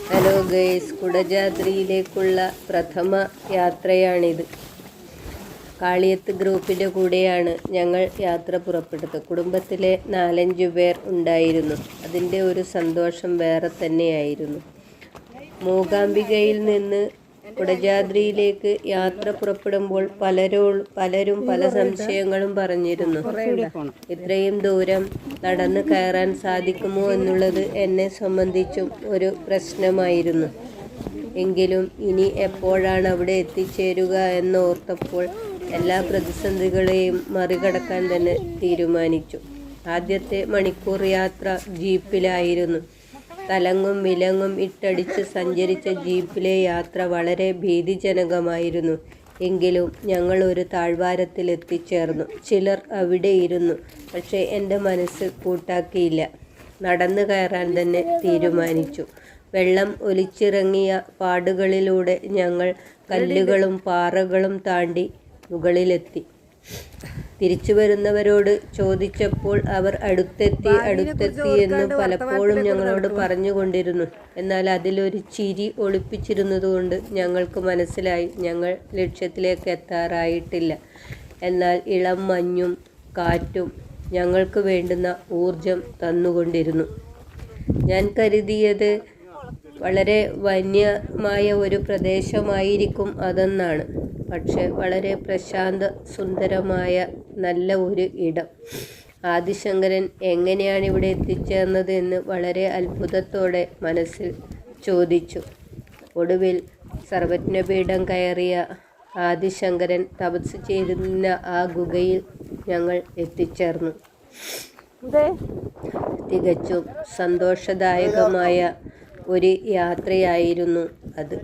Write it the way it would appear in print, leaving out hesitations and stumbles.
Hello guys, കുടജാദ്രിയിലേക്കുള്ള പ്രഥമ യാത്രയാണിത്. കാളിയത്ത് ഗ്രൂപ്പിൻ്റെ കൂടെയാണ് ഞങ്ങൾ യാത്ര പുറപ്പെട്ടത്. കുടുംബത്തിലെ 4-5 പേർ ഉണ്ടായിരുന്നു. അതിൻ്റെ ഒരു സന്തോഷം വേറെ തന്നെയായിരുന്നു. മൂകാംബികയിൽ നിന്ന് കുടജാദ്രിയിലേക്ക് യാത്ര പുറപ്പെടുമ്പോൾ പലരും പല സംശയങ്ങളും പറഞ്ഞിരുന്നു. ഇത്രയും ദൂരം നടന്ന് കയറാൻ സാധിക്കുമോ എന്നുള്ളത് എന്നെ സംബന്ധിച്ചും ഒരു പ്രശ്നമായിരുന്നു. എങ്കിലും ഇനി എപ്പോഴാണ് അവിടെ എത്തിച്ചേരുക എന്നോർത്തപ്പോൾ എല്ലാ പ്രതിസന്ധികളെയും മറികടക്കാൻ തന്നെ തീരുമാനിച്ചു. ആദ്യത്തെ മണിക്കൂർ യാത്ര ജീപ്പിലായിരുന്നു. തലങ്ങും വിലങ്ങും ഇട്ടടിച്ച് സഞ്ചരിച്ച ജീപ്പിലെ യാത്ര വളരെ ഭീതിജനകമായിരുന്നു. എങ്കിലും ഞങ്ങൾ ഒരു താഴ്വാരത്തിൽ എത്തിച്ചേർന്നു. ചിലർ അവിടെ ഇരുന്നു. പക്ഷേ എൻ്റെ മനസ്സ് കൂട്ടാക്കിയില്ല. നടന്നു കയറാൻ തന്നെ തീരുമാനിച്ചു. വെള്ളം ഒലിച്ചിറങ്ങിയ പാടുകളിലൂടെ ഞങ്ങൾ കല്ലുകളും പാറകളും താണ്ടി മുകളിലെത്തി. തിരിച്ചു വരുന്നവരോട് ചോദിച്ചപ്പോൾ അവർ അടുത്തെത്തി എന്ന് പലപ്പോഴും ഞങ്ങളോട് പറഞ്ഞുകൊണ്ടിരുന്നു. എന്നാൽ അതിലൊരു ചിരി ഒളിപ്പിച്ചിരുന്നതുകൊണ്ട് ഞങ്ങൾക്ക് മനസ്സിലായി ഞങ്ങൾ ലക്ഷ്യത്തിലേക്ക് എത്താറായിട്ടില്ല. എന്നാൽ ഇളം മഞ്ഞും കാറ്റും ഞങ്ങൾക്ക് വേണ്ടുന്ന ഊർജം തന്നുകൊണ്ടിരുന്നു. ഞാൻ കരുതിയത് വളരെ വന്യമായ ഒരു പ്രദേശമായിരിക്കും അതെന്നാണ്. പക്ഷെ വളരെ പ്രശാന്ത സുന്ദരമായ നല്ല ഒരു ഇടം. ആദിശങ്കരൻ എങ്ങനെയാണ് ഇവിടെ എത്തിച്ചേർന്നത് എന്ന് വളരെ അത്ഭുതത്തോടെ മനസ്സിൽ ചോദിച്ചു. ഒടുവിൽ സർവജ്ഞപീഠം കയറിയ ആദിശങ്കരൻ തപസ് ചെയ്തിരുന്ന ആ ഗുഹയിൽ ഞങ്ങൾ എത്തിച്ചേർന്നു. തികച്ചും സന്തോഷദായകമായ ഒരു യാത്രയായിരുന്നു അത്.